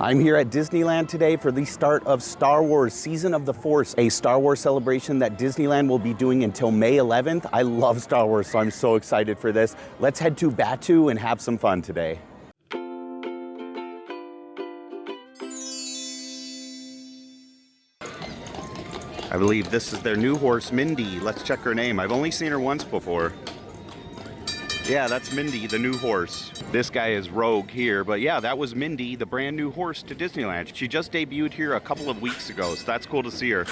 I'm here at Disneyland today for the start of Star Wars Season of the Force, a Star Wars celebration that Disneyland will be doing until May 11th. I love Star Wars, so I'm so excited for this. Let's head to Batuu and have some fun today. I believe this is their new horse, Mindy. Let's check her name. I've only seen her once before. Yeah, that's Mindy, the new horse. This guy is Rogue here, but yeah, that was Mindy, the brand new horse to Disneyland. She just debuted here a couple of weeks ago, so that's cool to see her.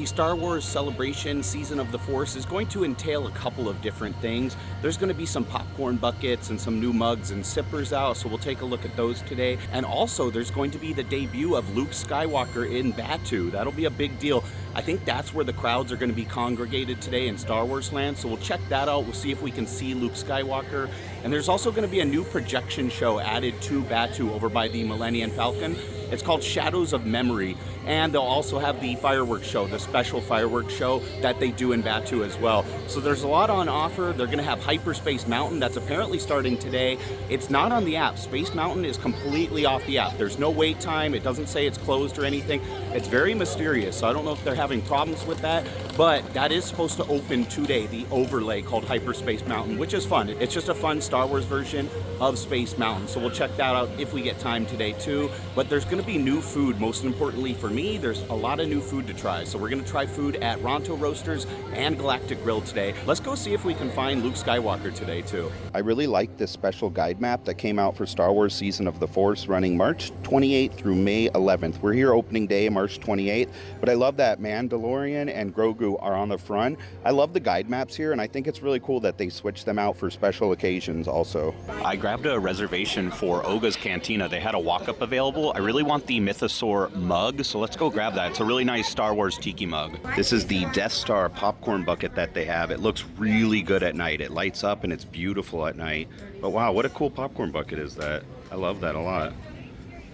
Star Wars Celebration Season of the Force is going to entail a couple of different things. There's going to be some popcorn buckets and some new mugs and sippers out, so we'll take a look at those today. And also there's going to be the debut of Luke Skywalker in Batuu. That'll be a big deal. I think that's where the crowds are going to be congregated today in Star Wars Land, so we'll check that out. We'll see if we can see Luke Skywalker. And there's also going to be a new projection show added to Batuu over by the Millennium Falcon. It's called Shadows of Memory, and they'll also have the fireworks show, the special fireworks show that they do in Batuu as well. So there's a lot on offer. They're going to have Hyperspace Mountain that's apparently starting today. It's not on the app. Space Mountain is completely off the app. There's no wait time. It doesn't say it's closed or anything. It's very mysterious, so I don't know if they're having problems with that, but that is supposed to open today, the overlay called Hyperspace Mountain, which is fun. It's just a fun Star Wars version of Space Mountain, so we'll check that out if we get time today too. But there's going to be new food. Most importantly for me, there's a lot of new food to try. So we're going to try food at Ronto Roasters and Galactic Grill today. Let's go see if we can find Luke Skywalker today too. I really like this special guide map that came out for Star Wars Season of the Force running March 28th through May 11th. We're here opening day, March 28th, but I love that Mandalorian and Grogu are on the front. I love the guide maps here, and I think it's really cool that they switch them out for special occasions also. I grabbed a reservation for Oga's Cantina. They had a walk-up available. I really want the Mythosaur mug, so let's go grab that. It's a really nice Star Wars tiki mug. This is the Death Star popcorn bucket that they have. It looks really good at night. It lights up and it's beautiful at night. But wow, what a cool popcorn bucket is that. I love that a lot.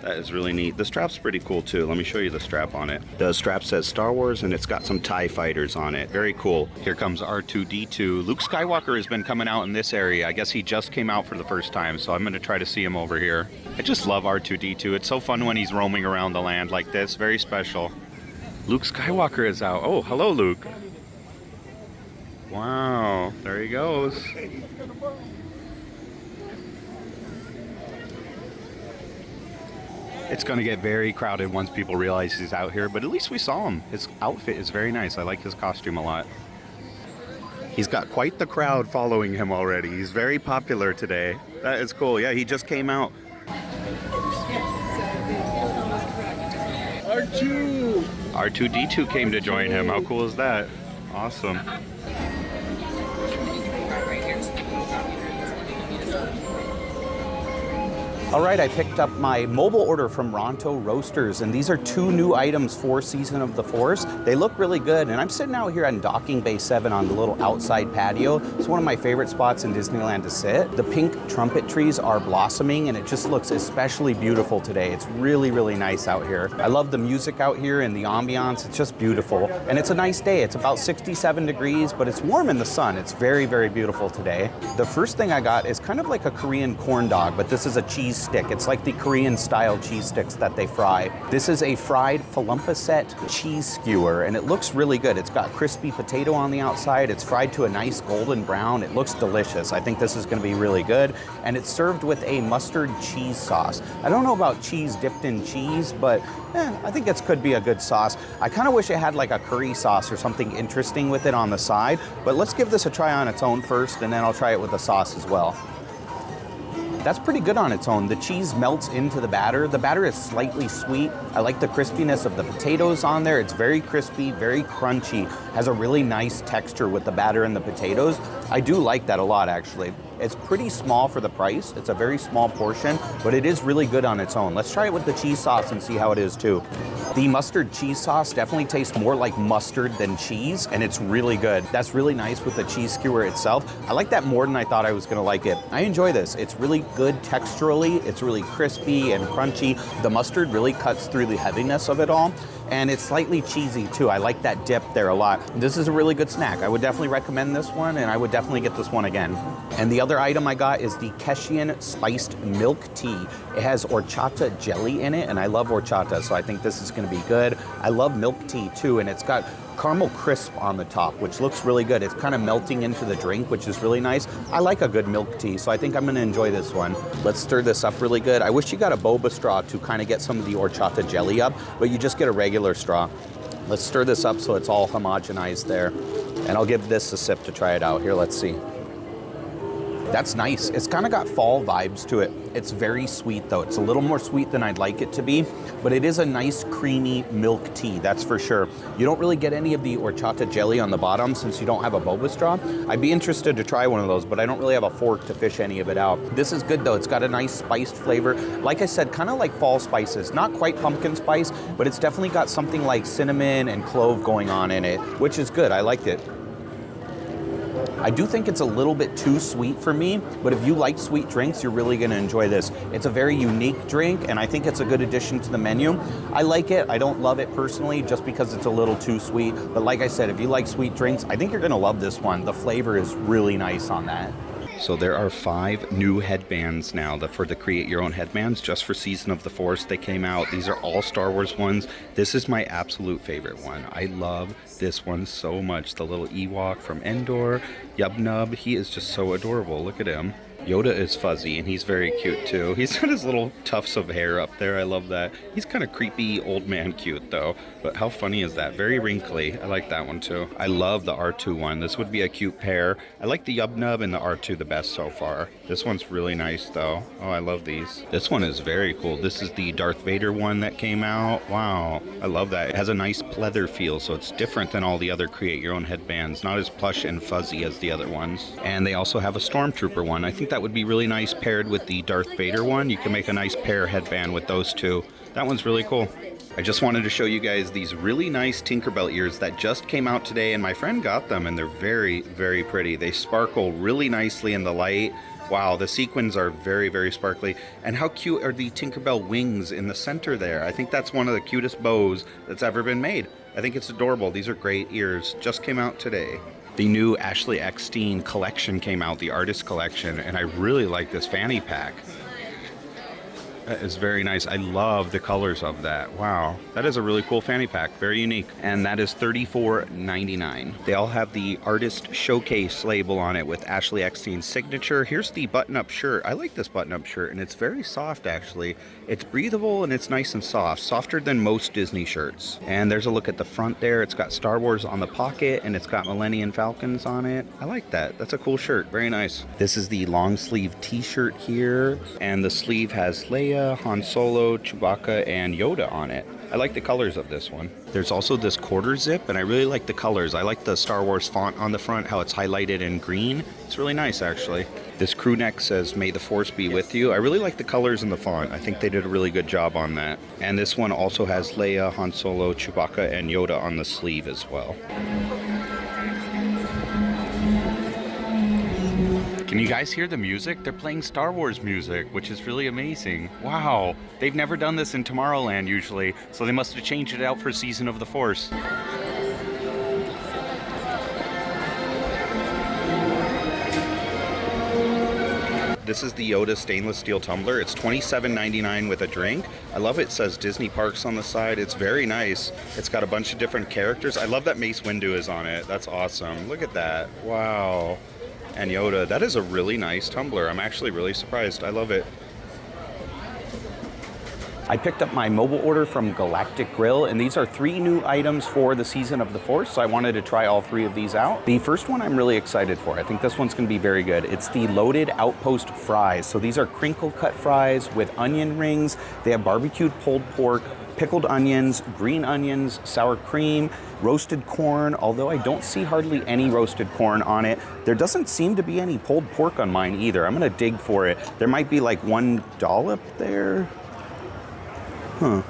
That is really neat. The strap's pretty cool too. Let me show you the strap on it. The strap says Star Wars and it's got some TIE fighters on it. Very cool. Here comes R2-D2. Luke Skywalker has been coming out in this area. I guess he just came out for the first time, so I'm going to try to see him over here. I just love R2-D2. It's so fun when he's roaming around the land like this. Very special. Luke Skywalker is out. Oh, hello, Luke. Wow, there he goes. It's going to get very crowded once people realize he's out here, but at least we saw him. His outfit is very nice. I like his costume a lot. He's got quite the crowd following him already. He's very popular today. That is cool. Yeah, he just came out. R2-D2 came to join him. How cool is that? Awesome. All right, I picked up my mobile order from Ronto Roasters, and these are 2 new items for Season of the Force. They look really good, and I'm sitting out here on Docking Bay 7 on the little outside patio. It's one of my favorite spots in Disneyland to sit. The pink trumpet trees are blossoming, and it just looks especially beautiful today. It's really, really nice out here. I love the music out here and the ambiance. It's just beautiful, and it's a nice day. It's about 67 degrees, but it's warm in the sun. It's very, very beautiful today. The first thing I got is kind of like a Korean corn dog, but this is a cheese stick. It's like the Korean style cheese sticks that they fry. This is a fried Falumpasset cheese skewer, and it looks really good. It's got crispy potato on the outside. It's fried to a nice golden brown. It looks delicious. I think this is going to be really good. And it's served with a mustard cheese sauce. I don't know about cheese dipped in cheese, but I think it could be a good sauce. I kind of wish it had like a curry sauce or something interesting with it on the side, but let's give this a try on its own first, and then I'll try it with the sauce as well. That's pretty good on its own. The cheese melts into the batter. The batter is slightly sweet. I like the crispiness of the potatoes on there. It's very crispy, very crunchy. Has a really nice texture with the batter and the potatoes. I do like that a lot, actually. It's pretty small for the price. It's a very small portion, but it is really good on its own. Let's try it with the cheese sauce and see how it is too. The mustard cheese sauce definitely tastes more like mustard than cheese, and it's really good. That's really nice with the cheese skewer itself. I like that more than I thought I was gonna like it. I enjoy this. It's really good texturally. It's really crispy and crunchy. The mustard really cuts through the heaviness of it all. and it's slightly cheesy too. I like that dip there a lot. This is a really good snack. I would definitely recommend this one, and I would definitely get this one again. And the other item I got is the Keshian spiced milk tea. It has horchata jelly in it, and I love horchata, so I think this is gonna be good. I love milk tea too, and it's got caramel crisp on the top, which looks really good. It's kind of melting into the drink, which is really nice. I like a good milk tea, so I think I'm gonna enjoy this one. Let's stir this up really good. I wish you got a boba straw to kind of get some of the horchata jelly up, but you just get a regular straw. Let's stir this up so it's all homogenized there. And I'll give this a sip to try it out. Here, let's see. That's nice. It's kind of got fall vibes to it. It's very sweet though. It's a little more sweet than I'd like it to be, but it is a nice creamy milk tea, that's for sure. You don't really get any of the horchata jelly on the bottom since you don't have a boba straw. I'd be interested to try one of those, but I don't really have a fork to fish any of it out. This is good though. It's got a nice spiced flavor. Like I said, kind of like fall spices. Not quite pumpkin spice, but it's definitely got something like cinnamon and clove going on in it, which is good. I liked it. I do think it's a little bit too sweet for me, but if you like sweet drinks, you're really gonna enjoy this. It's a very unique drink, and I think it's a good addition to the menu. I like it. I don't love it personally, just because it's a little too sweet. But like I said, if you like sweet drinks, I think you're gonna love this one. The flavor is really nice on that. So there are 5 new headbands now for the Create Your Own Headbands, just for Season of the Force. They came out. These are all Star Wars ones. This is my absolute favorite one. I love this one so much. The little Ewok from Endor, Yub Nub. He is just so adorable. Look at him. Yoda is fuzzy, and he's very cute too. He's got his little tufts of hair up there. I love that. He's kind of creepy old man cute though, but how funny is that? Very wrinkly. I like that one too. I love the R2 one. This would be a cute pair. I like the Yub Nub and the R2 the best so far. This one's really nice though. Oh, I love these. This one is very cool. This is the Darth Vader one that came out. Wow, I love that. It has a nice pleather feel, so it's different than all the other Create Your Own Headbands. Not as plush and fuzzy as the other ones. And they also have a Stormtrooper one. I think that would be really nice paired with the Darth Vader one. You can make a nice pair headband with those two. That one's really cool. I just wanted to show you guys these really nice Tinkerbell ears that just came out today, and my friend got them, and they're very, very pretty. They sparkle really nicely in the light. Wow, the sequins are very, very sparkly. And how cute are the Tinkerbell wings in the center there? I think that's one of the cutest bows that's ever been made. I think it's adorable. These are great ears. Just came out today. The new Ashley Eckstein collection came out, the artist collection, and I really like this fanny pack. That is very nice. I love the colors of that. Wow, that is a really cool fanny pack, very unique. And that is $34.99. They all have the artist showcase label on it with Ashley Eckstein's signature. Here's the button-up shirt. I like this button-up shirt, and it's very soft actually. It's breathable and it's nice and soft, softer than most Disney shirts. And there's a look at the front there. It's got Star Wars on the pocket, and it's got Millennium Falcons on it. I like that. That's a cool shirt, very nice. This is the long sleeve t-shirt here, and the sleeve has Leia, Han Solo, Chewbacca, and Yoda on it. I like the colors of this one. There's also this quarter zip, and I really like the colors. I like the Star Wars font on the front, how it's highlighted in green. It's really nice, actually. This crew neck says, "May the Force be with you." I really like the colors in the font. I think they did a really good job on that. And this one also has Leia, Han Solo, Chewbacca, and Yoda on the sleeve as well. Can you guys hear the music? They're playing Star Wars music, which is really amazing. Wow, they've never done this in Tomorrowland usually, so they must have changed it out for Season of the Force. This is the Yoda stainless steel tumbler. It's $27.99 with a drink. I love it says Disney Parks on the side. It's very nice. It's got a bunch of different characters. I love that Mace Windu is on it. That's awesome. Look at that. Wow. And Yoda, that is a really nice tumbler. I'm actually really surprised. I love it. I picked up my mobile order from Galactic Grill, and these are 3 new items for the Season of the Force, so I wanted to try all 3 of these out. The first one I'm really excited for. I think this one's gonna be very good. It's the Loaded Outpost Fries. So these are crinkle cut fries with onion rings. They have barbecued pulled pork, pickled onions, green onions, sour cream, roasted corn, although I don't see hardly any roasted corn on it. There doesn't seem to be any pulled pork on mine either. I'm gonna dig for it. There might be like 1 dollop there. Huh.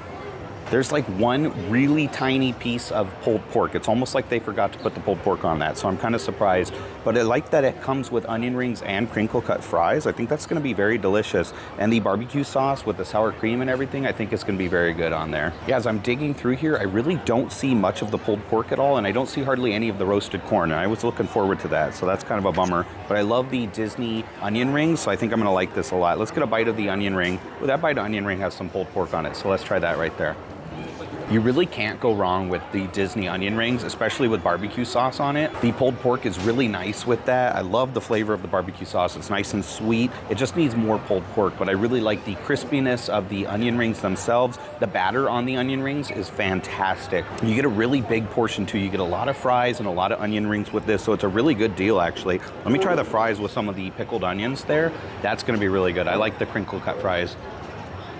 There's like one really tiny piece of pulled pork. It's almost like they forgot to put the pulled pork on that, so I'm kind of surprised. But I like that it comes with onion rings and crinkle cut fries. I think that's gonna be very delicious. And the barbecue sauce with the sour cream and everything, I think it's gonna be very good on there. Yeah, as I'm digging through here, I really don't see much of the pulled pork at all, and I don't see hardly any of the roasted corn, and I was looking forward to that, so that's kind of a bummer. But I love the Disney onion rings, so I think I'm gonna like this a lot. Let's get a bite of the onion ring. Well, that bite of onion ring has some pulled pork on it, so let's try that right there. You really can't go wrong with the Disney onion rings, especially with barbecue sauce on it. The pulled pork is really nice with that. I love the flavor of the barbecue sauce. It's nice and sweet. It just needs more pulled pork, but I really like the crispiness of the onion rings themselves. The batter on the onion rings is fantastic. You get a really big portion too. You get a lot of fries and a lot of onion rings with this, so it's a really good deal actually. Let me try the fries with some of the pickled onions there. That's gonna be really good. I like the crinkle cut fries.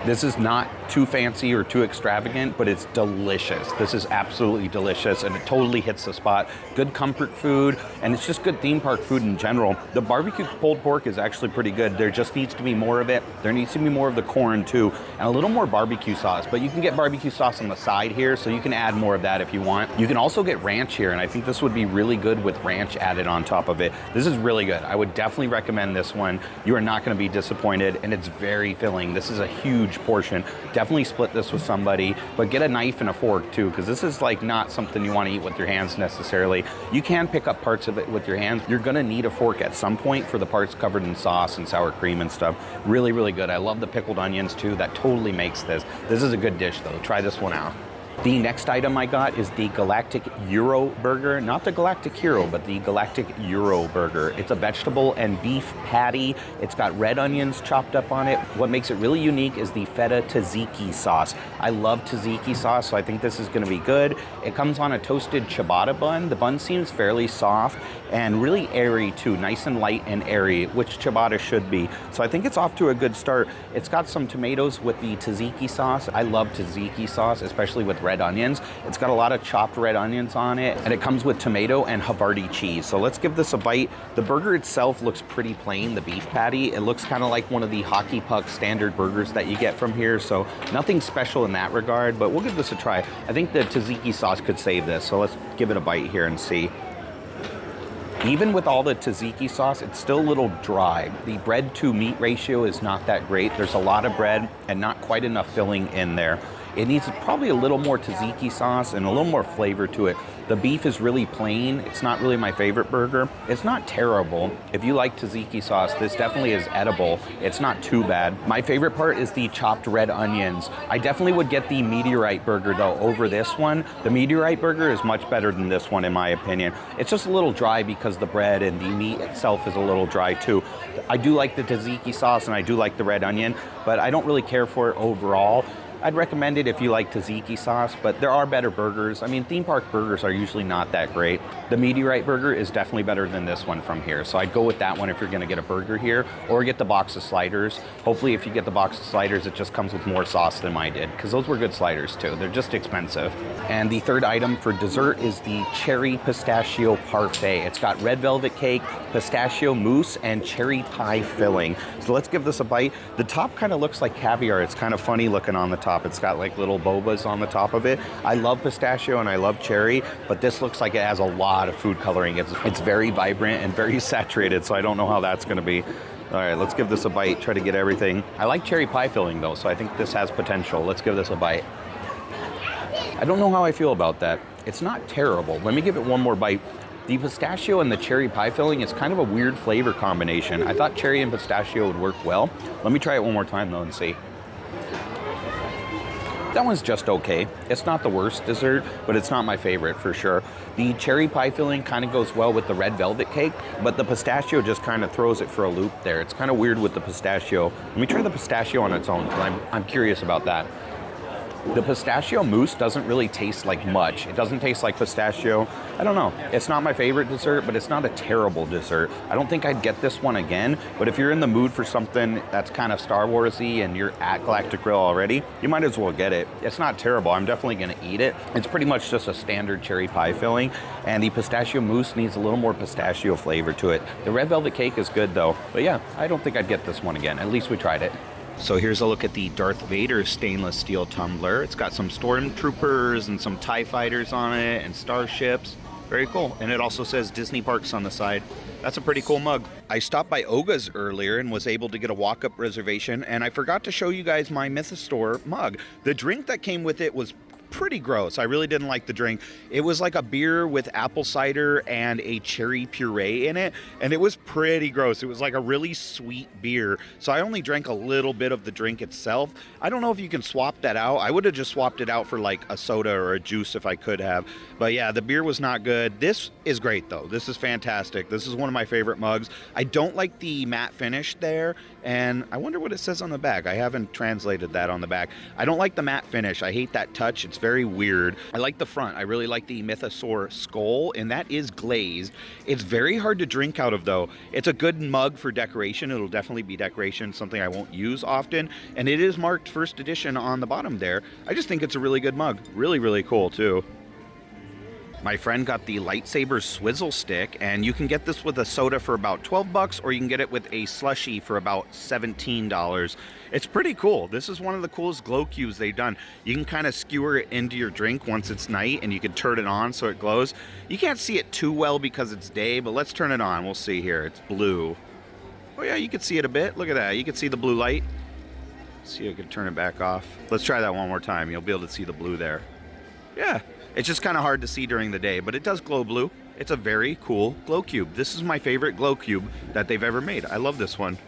This is not too fancy or too extravagant, but it's delicious. This is absolutely delicious, and it totally hits the spot. Good comfort food, and it's just good theme park food in general. The barbecue pulled pork is actually pretty good. There just needs to be more of it. There needs to be more of the corn too, and a little more barbecue sauce, but you can get barbecue sauce on the side here, so you can add more of that if you want. You can also get ranch here, and I think this would be really good with ranch added on top of it. This is really good. I would definitely recommend this one. You are not gonna be disappointed, and it's very filling. This is a huge portion. Definitely split this with somebody, but get a knife and a fork too, because this is like not something you want to eat with your hands necessarily. You can pick up parts of it with your hands. You're gonna need a fork at some point for the parts covered in sauce and sour cream and stuff. Really, really good. I love the pickled onions too. That totally makes this. This is a good dish though. Try this one out. The next item I got is the Galactic Euro Burger. Not the Galactic Hero, but the Galactic Euro Burger. It's a vegetable and beef patty. It's got red onions chopped up on it. What makes it really unique is the feta tzatziki sauce. I love tzatziki sauce, so I think this is gonna be good. It comes on a toasted ciabatta bun. The bun seems fairly soft and really airy too, nice and light and airy, which ciabatta should be. So I think it's off to a good start. It's got some tomatoes with the tzatziki sauce. I love tzatziki sauce, especially with red onions. It's got a lot of chopped red onions on it, and it comes with tomato and Havarti cheese. So let's give this a bite. The burger itself looks pretty plain, the beef patty. It looks kind of like one of the hockey puck standard burgers that you get from here, so nothing special in that regard, but we'll give this a try. I think the tzatziki sauce could save this, so let's give it a bite here and see. Even with all the tzatziki sauce, it's still a little dry. The bread to meat ratio is not that great. There's a lot of bread and not quite enough filling in there. It needs probably a little more tzatziki sauce and a little more flavor to it. The beef is really plain. It's not really my favorite burger. It's not terrible. If you like tzatziki sauce, this definitely is edible. It's not too bad. My favorite part is the chopped red onions. I definitely would get the meteorite burger though over this one. The meteorite burger is much better than this one in my opinion. It's just a little dry because the bread and the meat itself is a little dry too. I do like the tzatziki sauce and I do like the red onion, but I don't really care for it overall. I'd recommend it if you like tzatziki sauce, but there are better burgers. I mean, theme park burgers are usually not that great. The meteorite burger is definitely better than this one from here. So I'd go with that one if you're gonna get a burger here, or get the box of sliders. Hopefully if you get the box of sliders, it just comes with more sauce than mine did, because those were good sliders too. They're just expensive. And the third item for dessert is the cherry pistachio parfait. It's got red velvet cake, pistachio mousse, and cherry pie filling. So let's give this a bite. The top kind of looks like caviar. It's kind of funny looking on the top. It's got like little bobas on the top of it. I love pistachio and I love cherry, but this looks like it has a lot of food coloring. It's very vibrant and very saturated, so I don't know how that's gonna be. All right, let's give this a bite, try to get everything. I like cherry pie filling though, so I think this has potential. Let's give this a bite. I don't know how I feel about that. It's not terrible. Let me give it one more bite. The pistachio and the cherry pie filling is kind of a weird flavor combination. I thought cherry and pistachio would work well. Let me try it one more time though and see. That one's just okay. It's not the worst dessert, but it's not my favorite for sure. The cherry pie filling kind of goes well with the red velvet cake, but the pistachio just kind of throws it for a loop there. It's kind of weird with the pistachio. Let me try the pistachio on its own, because I'm curious about that. The pistachio mousse doesn't really taste like much. It doesn't taste like pistachio. I don't know. It's not my favorite dessert, but it's not a terrible dessert. I don't think I'd get this one again, but if you're in the mood for something that's kind of Star Wars-y and you're at Galactic Grill already, you might as well get it. It's not terrible. I'm definitely gonna eat it. It's pretty much just a standard cherry pie filling, and the pistachio mousse needs a little more pistachio flavor to it. The red velvet cake is good though, but yeah, I don't think I'd get this one again. At least we tried it. So here's a look at the Darth Vader stainless steel tumbler. It's got some stormtroopers and some TIE fighters on it and starships. Very cool. And it also says Disney Parks on the side. That's a pretty cool mug. I stopped by Oga's earlier and was able to get a walk-up reservation, and I forgot to show you guys my Mythosaur mug. The drink that came with it was pretty gross. I really didn't like the drink. It was like a beer with apple cider and a cherry puree in it, and it was pretty gross. It was like a really sweet beer, so I only drank a little bit of the drink itself. I don't know if you can swap that out. I would have just swapped it out for like a soda or a juice if I could have, but yeah, the beer was not good. This is great though. This is fantastic. This is one of my favorite mugs. I don't like the matte finish there, and I wonder what it says on the back. I haven't translated that on the back. I don't like the matte finish. I hate that touch. It's very weird. I like the front. I really like the Mythosaur skull, and that is glazed. It's very hard to drink out of though. It's a good mug for decoration. It'll definitely be decoration, something I won't use often, and it is marked first edition on the bottom there. I just think it's a really good mug. Really, really cool too. My friend got the lightsaber swizzle stick, and you can get this with a soda for about 12 bucks, or you can get it with a slushie for about $17. It's pretty cool. This is one of the coolest glow cubes they've done. You can kind of skewer it into your drink once it's night, and you can turn it on so it glows. You can't see it too well because it's day, but let's turn it on. We'll see here. It's blue. Oh yeah, you can see it a bit. Look at that. You can see the blue light. See if I can turn it back off. Let's try that one more time. You'll be able to see the blue there. Yeah. It's just kind of hard to see during the day, but it does glow blue. It's a very cool glow cube. This is my favorite glow cube that they've ever made. I love this one.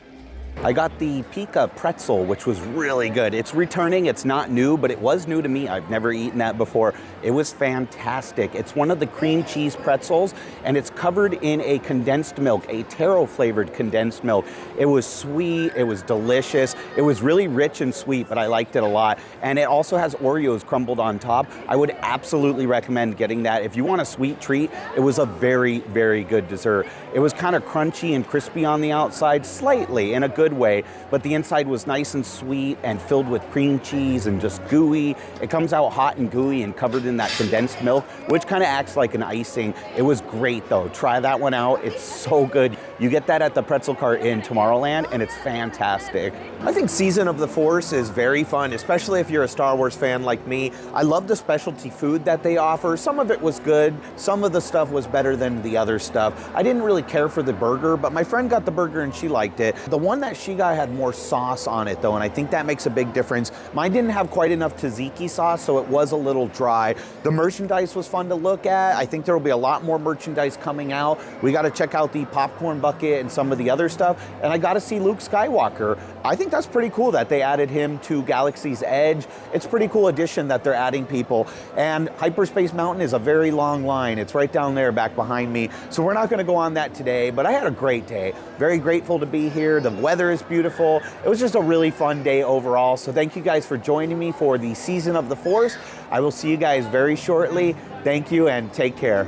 I got the Pika pretzel, which was really good. It's returning, it's not new, but it was new to me. I've never eaten that before. It was fantastic. It's one of the cream cheese pretzels, and it's covered in a condensed milk, a taro flavored condensed milk. It was sweet, it was delicious. It was really rich and sweet, but I liked it a lot. And it also has Oreos crumbled on top. I would absolutely recommend getting that. If you want a sweet treat, it was a very, very good dessert. It was kind of crunchy and crispy on the outside, slightly, in a good way, but the inside was nice and sweet and filled with cream cheese and just gooey. It comes out hot and gooey and covered in that condensed milk, which kind of acts like an icing. It was great though. Try that one out. It's so good. You get that at the pretzel cart in Tomorrowland, and it's fantastic. I think Season of the Force is very fun, especially if you're a Star Wars fan like me. I love the specialty food that they offer. Some of it was good. Some of the stuff was better than the other stuff. I didn't really care for the burger, but my friend got the burger and she liked it. The one that she got had more sauce on it though, and I think that makes a big difference. Mine didn't have quite enough tzatziki sauce, so it was a little dry. The merchandise was fun to look at. I think there will be a lot more merchandise coming out. We got to check out the popcorn bucket and some of the other stuff, and I got to see Luke Skywalker. I think that's pretty cool that they added him to Galaxy's Edge. It's a pretty cool addition that they're adding people, and Hyperspace Mountain is a very long line. It's right down there back behind me, so we're not going to go on that today, but I had a great day. Very grateful to be here. The weather is beautiful. It was just a really fun day overall, so thank you guys for joining me for the Season of the Force. I will see you guys very shortly. Thank you and take care.